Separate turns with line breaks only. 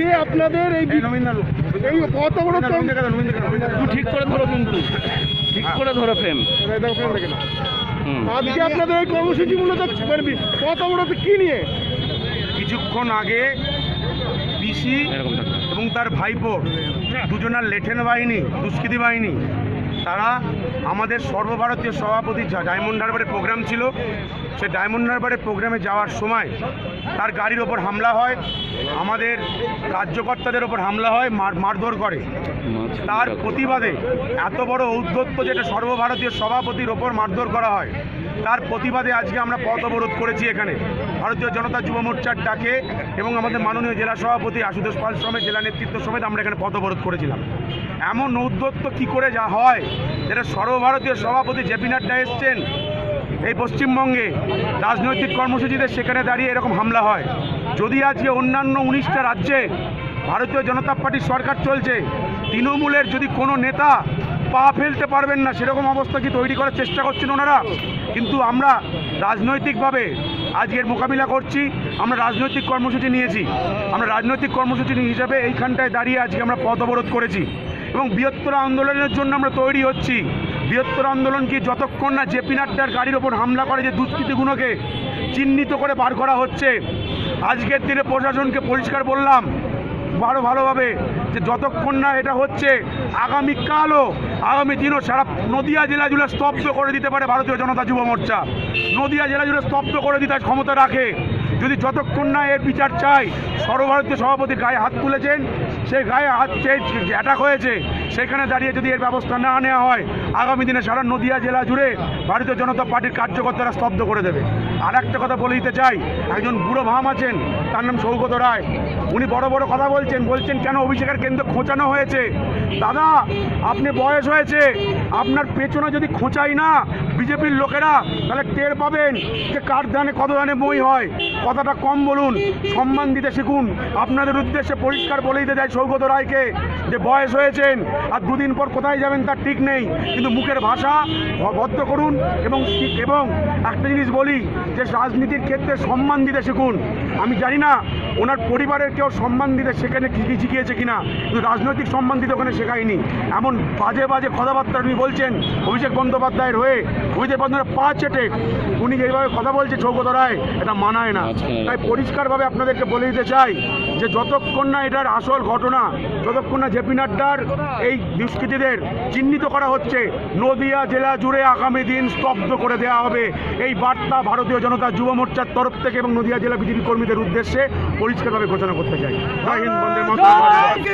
আজকে আপনাদের এই পথ অবরোধ
ঠিক করে ধরো, কিন্তু ঠিক করে ধরো ফ্রেম।
আজকে আপনাদের এই কর্মসূচি মূলত পথ অবরোধ কি নিয়ে?
কিছুক্ষণ আগে পিসি এবং তার ভাইপো দুজনার লেঠেন বাহিনী, দুষ্কৃতী বাহিনী, তারা আমাদের সর্বভারতীয় সভাপতি ডায়মন্ড হারবারের প্রোগ্রাম ছিল, সে ডায়মন্ড হারবারের প্রোগ্রামে যাওয়ার সময় তার গাড়ির ওপর হামলা হয়, আমাদের কার্যকর্তাদের ওপর হামলা হয়, মারধর করে। তার প্রতিবাদে এত বড় ঔদ্ধত্য যেটা সর্বভারতীয় সভাপতির ওপর মারধর করা হয়, তার প্রতিবাদে আজকে আমরা পথ অবরোধ করেছি এখানে ভারতীয় জনতা যুব মোর্চার ডাকে, এবং আমাদের মাননীয় জেলা সভাপতি আশুতোষ পাল সমেত, জেলা নেতৃত্ব সমেত আমরা এখানে পথ অবরোধ করেছিলাম। এমন ঔদ্ধত্য কী করে যা হয়, যেটা সর্বভারতীয় সভাপতি জেপি নাড্ডা এসছেন এই পশ্চিমবঙ্গে রাজনৈতিক কর্মসূচিতে, সেখানে দাঁড়িয়ে এরকম হামলা হয়। যদি আজকে অন্যান্য 19টা রাজ্যে ভারতীয় জনতা পার্টির সরকার চলছে, তৃণমূলের যদি কোনো নেতা পা ফেলতে পারবেন না সেরকম অবস্থা কি তৈরি করার চেষ্টা করছেন ওনারা, কিন্তু আমরা রাজনৈতিকভাবে আজকের মোকাবিলা করছি। আমরা রাজনৈতিক কর্মসূচি নিয়েছি, আমরা রাজনৈতিক কর্মসূচি হিসাবে এইখানটায় দাঁড়িয়ে আজকে আমরা পথ অবরোধ করেছি, এবং বৃহত্তর আন্দোলনের জন্য আমরা তৈরি হচ্ছি। বৃহত্তর আন্দোলন কি, যতক্ষণ না জেপি নাড্ডার গাড়ির ওপর হামলা করে যে দুষ্কৃতীগুলোকে চিহ্নিত করে বার করা হচ্ছে। আজকের দিনে প্রশাসনকে পরিষ্কার বললাম ভালোভাবে যে যতক্ষণ না এটা হচ্ছে, আগামীকালও আগামী দিনও সারা নদিয়া জেলা জুড়ে স্তব্ধ করে দিতে পারে ভারতীয় জনতা যুব মোর্চা। নদিয়া জেলা জুড়ে স্তব্ধ করে দিতে ক্ষমতা রাখে, যদি যতক্ষণ না এর বিচার চাই। সর্বভারতীয় সভাপতি গায়ে হাত তুলেছেন, সেই গায়ে হাত অ্যাটাক হয়েছে, সেখানে দাঁড়িয়ে যদি এর ব্যবস্থা না নেওয়া হয়, আগামী দিনে সারা নদিয়া জেলা জুড়ে ভারতীয় জনতা পার্টির কার্যকর্তারা স্তব্ধ করে দেবে। আর একটা কথা বলে দিতে চাই, একজন বুড়ো ভাম আছেন, তার নাম সৌগত রায়, উনি বড় বড় কথা বলছেন কেন অভিষেকের কেন্দ্র খোঁচানো হয়েছে। দাদা, আপনি বয়স হয়েছে, আপনার পেছনে যদি খোঁচাই না বিজেপির লোকেরা, তাহলে টের পাবেন যে কার দানে কত দানে মই হয়। কথাটা কম বলুন, সম্মান দিতে শিখুন। আপনাদের উদ্দেশ্যে পরিষ্কার বলে দিতে চাই সৌগত রায়কে যে বয়স হয়েছেন, আর দুদিন পর কোথায় যাবেন তার ঠিক নেই, কিন্তু মুখের ভাষা ভদ্র করুন। এবং একটা জিনিস বলি যে রাজনীতির ক্ষেত্রে সম্মান দিতে শিখুন। আমি জানি না ওনার পরিবারের কেউ সম্মান দিতে সেখানে কী শিখিয়েছে কিনা, কিন্তু রাজনৈতিক সম্মান দিতে ওখানে শেখায়নি। এমন বাজে বাজে কথাবার্তা উনি বলছেন অভিষেক বন্দ্যোপাধ্যায়ের হয়ে, অভিষেক বন্দ্যোপাধ্যায় পা চেটে উনি যেভাবে কথা বলছে সৌগত রায়, এটা মানায় না। তাই পরিষ্কারভাবে আপনাদেরকে বলে দিতে চাই যে যতক্ষণ না এটার আসল ঘটনা, যতক্ষণ না জেপি নাড্ডার এই দুষ্কৃতীদের চিহ্নিত করা হচ্ছে, নদিয়া জেলা জুড়ে আগামী দিন স্তব্ধ করে দেওয়া হবে। এই বার্তা ভারতীয় জনতা যুব মোর্চার তরফ থেকে এবং নদিয়া জেলা বিজেপি কর্মীদের উদ্দেশ্যে পরিষ্কারভাবে ঘোষণা করতে চাই। জয় হিন্দ, বন্দে মাতরম।